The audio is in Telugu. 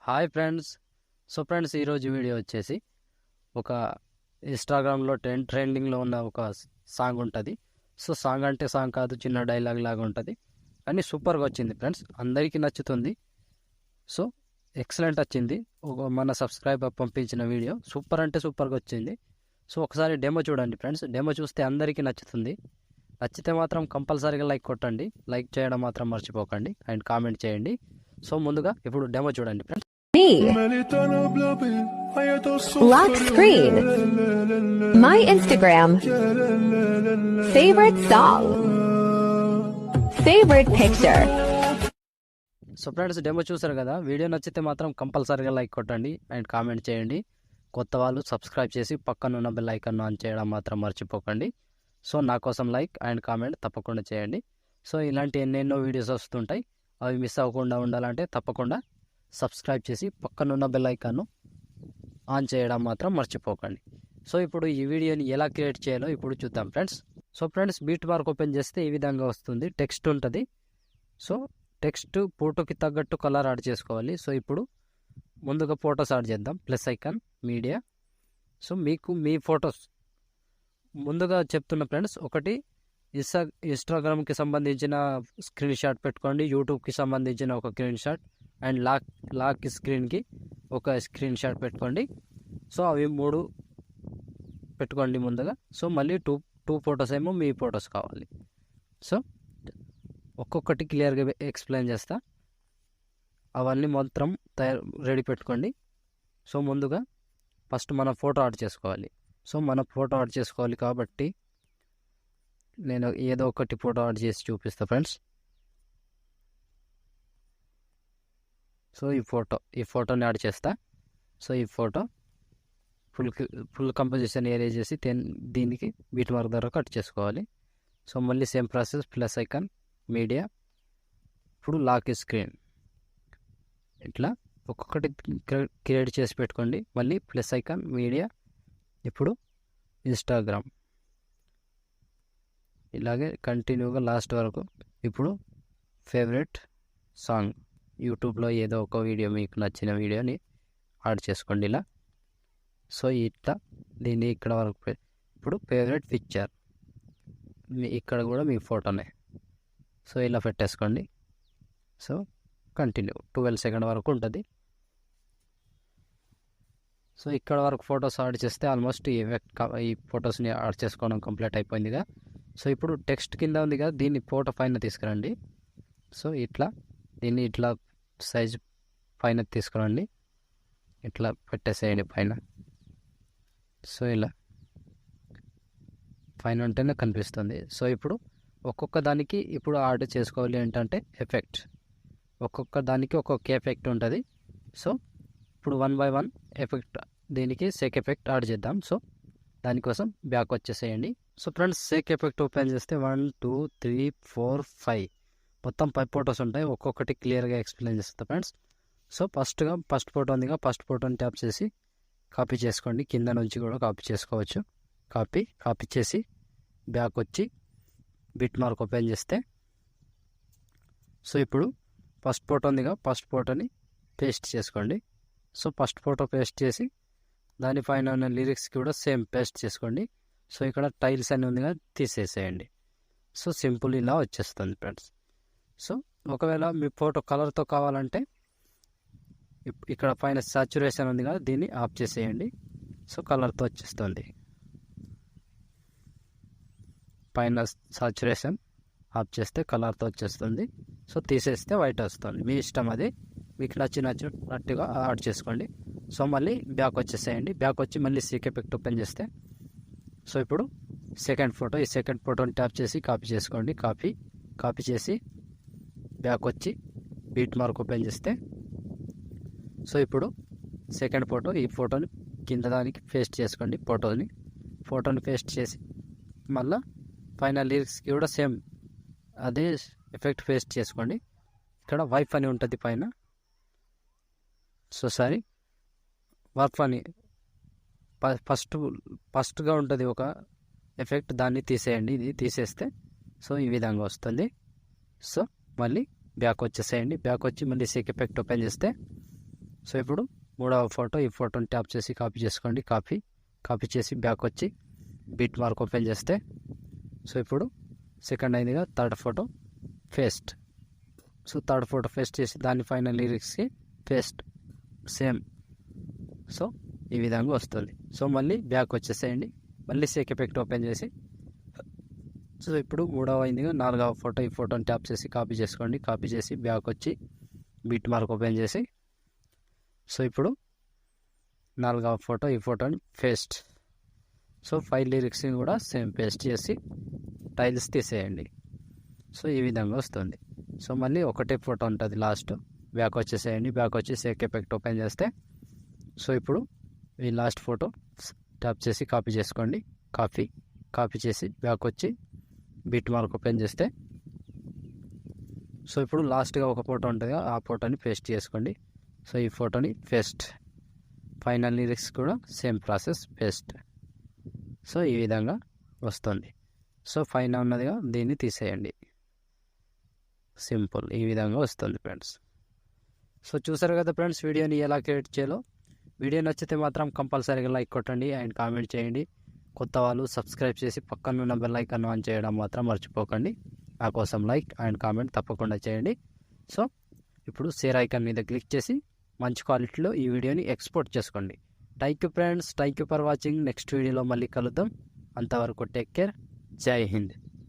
Hi friends. సో ఫ్రెండ్స్, ఈరోజు వీడియో వచ్చేసి ఒక ఇన్స్టాగ్రామ్లో ట్రెండింగ్లో ఉన్న ఒక సాంగ్ ఉంటుంది. సో సాంగ్ అంటే సాంగ్ కాదు, చిన్న డైలాగ్ లాగా ఉంటుంది, కానీ సూపర్గా వచ్చింది ఫ్రెండ్స్. అందరికీ నచ్చుతుంది. సో ఎక్సలెంట్ వచ్చింది. మన సబ్స్క్రైబర్ పంపించిన వీడియో సూపర్ అంటే సూపర్గా వచ్చింది. సో ఒకసారి డెమో చూడండి ఫ్రెండ్స్. డెమో చూస్తే అందరికీ నచ్చుతుంది. నచ్చితే మాత్రం కంపల్సరీగా లైక్ కొట్టండి. లైక్ చేయడం మాత్రం మర్చిపోకండి అండ్ కామెంట్ చేయండి. సో ముందుగా ఇప్పుడు డెమో చూడండి friends. Lock screen. My Instagram. Favorite song. Favorite picture. So friends, demo చూసారు కదా. వీడియో నచ్చితే మాత్రం కంపల్సరీగా లైక్ కొట్టండి అండ్ కామెంట్ చేయండి. కొత్త వాళ్ళు సబ్స్క్రైబ్ చేసి పక్కనున్న బెల్ ఐకాన్ ఆన్ చేయడం మాత్రం మర్చిపోకండి. సో నా కోసం లైక్ అండ్ కామెంట్ తప్పకుండా చేయండి. సో ఇలాంటి ఎన్నెన్నో వీడియోస్ వస్తుంటాయి. అవి మిస్ అవ్వకుండా ఉండాలంటే తప్పకుండా సబ్స్క్రైబ్ చేసి పక్కనున్న బెల్ ఐకాన్ను ఆన్ చేయడం మాత్రం మర్చిపోకండి. సో ఇప్పుడు ఈ వీడియోని ఎలా క్రియేట్ చేయాలో ఇప్పుడు చూద్దాం friends. So friends, beat mark open చేస్తే ఈ విధంగా వస్తుంది. టెక్స్ట్ ఉంటుంది. సో టెక్స్ట్ ఫోటోకి తగ్గట్టు కలర్ యాడ్ చేసుకోవాలి. సో ఇప్పుడు ముందుగా ఫొటోస్ యాడ్ చేద్దాం. Plus icon, media. సో మీకు మీ ఫొటోస్ ముందుగా చెప్తున్న ఫ్రెండ్స్, ఒకటి ఇన్స్టాగ్రామ్కి సంబంధించిన స్క్రీన్ షాట్ పెట్టుకోండి, యూట్యూబ్కి సంబంధించిన ఒక స్క్రీన్ షాట్ అండ్ లాక్ స్క్రీన్కి ఒక స్క్రీన్ షాట్ పెట్టుకోండి. సో అవి 3 పెట్టుకోండి ముందుగా. సో మళ్ళీ టూ ఫొటోస్ ఏమో మీ ఫొటోస్ కావాలి. సో ఒక్కొక్కటి క్లియర్గా ఎక్స్ప్లెయిన్ చేస్తా. అవన్నీ మొత్తం రెడీ పెట్టుకోండి. సో ముందుగా ఫస్ట్ మన ఫోటో యాడ్ చేసుకోవాలి. సో మన ఫోటో యాడ్ చేసుకోవాలి కాబట్టి నేను ఏదో ఒకటి ఫోటో యాడ్ చేసి చూపిస్తా ఫ్రెండ్స్. సో ఈ ఫోటోని యాడ్ చేస్తా. సో ఈ ఫోటో ఫుల్ కంపోజిషన్ ఏరియా చేసి దీనికి బీట్ మార్క్ ద్వారా కట్ చేసుకోవాలి. సో మళ్ళీ same process. Plus icon, media, ఇప్పుడు లాక్ స్క్రీన్. ఇట్లా ఒక్కొక్కటి క్రియేట్ చేసి పెట్టుకోండి. మళ్ళీ ప్లస్ ఐకాన్, మీడియా, ఇప్పుడు ఇన్స్టాగ్రామ్, ఇలాగే కంటిన్యూగా లాస్ట్ వరకు. ఇప్పుడు ఫేవరెట్ సాంగ్, యూట్యూబ్లో ఏదో ఒక వీడియో మీకు నచ్చిన వీడియోని యాడ్ చేసుకోండి ఇలా. సో ఇట్లా దీన్ని ఇక్కడ వరకు. ఇప్పుడు ఫేవరెట్ పిక్చర్, ఇక్కడ కూడా మీ ఫోటోనే. సో ఇలా పెట్టేసుకోండి. సో కంటిన్యూ 12 సెకండ్ వరకు ఉంటుంది. సో ఇక్కడ వరకు ఫొటోస్ యాడ్ చేస్తే ఆల్మోస్ట్ ఈ ఫొటోస్ని యాడ్ చేసుకోవడం కంప్లీట్ అయిపోయిందిగా. సో ఇప్పుడు టెక్స్ట్ కింద ఉంది కదా, దీన్ని ఫోటో పైన తీసుకురండి. సో దీన్ని ఇట్లా సైజ్ పైన తీసుకురండి. ఇట్లా పెట్టేసేయండి పైన. సో ఇలా పైన ఉంటేనే కనిపిస్తుంది. సో ఇప్పుడు ఒక్కొక్క దానికి ఇప్పుడు యాడ్ చేసుకోవాలి ఏంటంటే ఎఫెక్ట్. ఒక్కొక్క దానికి ఒక్కొక్క ఎఫెక్ట్ ఉంటుంది. సో ఇప్పుడు 1 by 1 ఎఫెక్ట్, దీనికి సేక్ ఎఫెక్ట్ యాడ్ చేద్దాం. సో దానికోసం బ్యాక్ వచ్చేసేయండి. So friends, sake effect open చేస్తే 1 2 3 4 5 మొత్తం 5 ఫొటోస్ ఉంటాయి. ఒక్కొక్కటి క్లియర్గా ఎక్స్ప్లెయిన్ చేస్తా ఫ్రెండ్స్. సో ఫస్ట్ ఫోటో ఉందిగా, ఫస్ట్ ఫోటోని ట్యాప్ చేసి కాపీ చేసుకోండి. కింద నుంచి కూడా కాపీ చేసుకోవచ్చు. కాపీ చేసి బ్యాక్ వచ్చి బిట్ మార్క్ ఓపెన్ చేస్తే, సో ఇప్పుడు ఫస్ట్ ఫోటో ఉందిగా, ఫస్ట్ ఫోటోని పేస్ట్ చేసుకోండి. సో ఫస్ట్ ఫోటో పేస్ట్ చేసి దానిపైన ఉన్న లిరిక్స్కి కూడా సేమ్ పేస్ట్ చేసుకోండి. సో ఇక్కడ టైల్స్ అని ఉందిగా, తీసేసేయండి. సో సింపుల్ ఇలా వచ్చేస్తుంది ఫ్రెండ్స్. సో ఒకవేళ మీ ఫోటో కలర్తో కావాలంటే ఇక్కడ పైన సాచురేషన్ ఉంది కదా, దీన్ని ఆఫ్ చేసేయండి. సో కలర్తో వచ్చేస్తుంది. పైన సాచురేషన్ ఆఫ్ చేస్తే కలర్తో వచ్చేస్తుంది. సో తీసేస్తే వైట్ వస్తుంది. మీ ఇష్టం, అది మీకు నచ్చినట్టుగా యాడ్ చేసుకోండి. సో మళ్ళీ బ్యాక్ వచ్చేసేయండి. బ్యాక్ వచ్చి మళ్ళీ సీక్ ఎఫెక్ట్ ఓపెన్ చేస్తే, సో ఇప్పుడు సెకండ్ ఫోటో, ఈ సెకండ్ ఫోటోని ట్యాప్ చేసి కాపీ చేసుకోండి. కాపీ చేసి బ్యాక్ వచ్చి బీట్ మార్క్ ఓపెన్ చేస్తే, సో ఇప్పుడు సెకండ్ ఫోటో, ఈ ఫోటోని కింద దానికి పేస్ట్ చేసుకోండి. ఫోటోని పేస్ట్ చేసి మళ్ళీ పైన లిరిక్స్కి కూడా సేమ్ అదే ఎఫెక్ట్ పేస్ట్ చేసుకోండి. ఇక్కడ వైఫ్ అని ఉంటుంది పైన. సో సారీ, వర్క్ అని ఫస్ట్గా ఉంటుంది ఒక ఎఫెక్ట్, దాన్ని తీసేయండి. ఇది తీసేస్తే సో ఈ విధంగా వస్తుంది. సో మళ్ళీ బ్యాక్ వచ్చేసేయండి. బ్యాక్ వచ్చి మళ్ళీ సేక్ ఎఫెక్ట్ ఓపెన్ చేస్తే, సో ఇప్పుడు మూడవ ఫోటో, ఈ ఫోటోని ట్యాప్ చేసి కాపీ చేసుకోండి. కాపీ చేసి బ్యాక్ వచ్చి బిట్ మార్క్ ఓపెన్ చేస్తే సో ఇప్పుడు సెకండ్ అయిందిగా third photo paste. So third photo paste చేసి దాని ఫైనల్ లిరిక్స్కి పేస్ట్ సేమ్. సో ఈ విధంగా వస్తుంది. సో మళ్ళీ బ్యాక్ వచ్చేసేయండి. మళ్ళీ షేక్ ఎఫెక్ట్ ఓపెన్ చేసి సో ఇప్పుడు మూడవ అయిందిగా నాలుగవ ఫోటో, ఈ ఫోటోని ట్యాప్ చేసి కాపీ చేసుకోండి. కాపీ చేసి బ్యాక్ వచ్చి బిట్ మార్క్ ఓపెన్ చేసి సో ఇప్పుడు నాలుగవ ఫోటో, ఈ ఫోటోని పేస్ట్. సో 5 లిరిక్స్ని కూడా సేమ్ పేస్ట్ చేసి టైల్స్ తీసేయండి. సో ఈ విధంగా వస్తుంది. సో మళ్ళీ ఒకటే ఫోటో ఉంటుంది లాస్ట్, బ్యాక్ వచ్చేసేయండి. బ్యాక్ వచ్చి షేక్ ఎఫెక్ట్ ఓపెన్ చేస్తే సో ఇప్పుడు ఈ లాస్ట్ ఫోటో ట్యాప్ చేసి కాపీ చేసుకోండి. కాపీ చేసి బ్యాక్ వచ్చి బిట్ మార్క్ ఓపెన్ చేస్తే సో ఇప్పుడు లాస్ట్గా ఒక ఫోటో ఉంటుంది, ఆ ఫోటోని పేస్ట్ చేసుకోండి. సో ఈ ఫోటోని పేస్ట్, ఫైనల్ లిరిక్స్ కూడా సేమ్ ప్రాసెస్ పేస్ట్. సో ఈ విధంగా వస్తుంది. సో పైన ఉన్నదిగా దీన్ని తీసేయండి. సింపుల్, ఈ విధంగా వస్తుంది ఫ్రెండ్స్. సో చూసారు కదా ఫ్రెండ్స్ వీడియోని ఎలా క్రియేట్ చేయాలో. వీడియో నచ్చితే మాత్రం కంపల్సరీగా లైక్ కొట్టండి అండ్ కామెంట్ చేయండి. కొత్త వాళ్ళు సబ్స్క్రైబ్ చేసి పక్కనున్న బెల్ ఐకాన్ ఆన్ చేయడం మాత్రం మర్చిపోకండి. నా కోసం లైక్ అండ్ కామెంట్ తప్పకుండా చేయండి. సో ఇప్పుడు షేర్ ఐకాన్ మీద క్లిక్ చేసి మంచి క్వాలిటీలో ఈ వీడియోని ఎక్స్పోర్ట్ చేసుకోండి. Thank you friends, thank you for watching. Next వీడియోలో మళ్ళీ కలుద్దాం. అంతవరకు టేక్ కేర్. జై హింద్.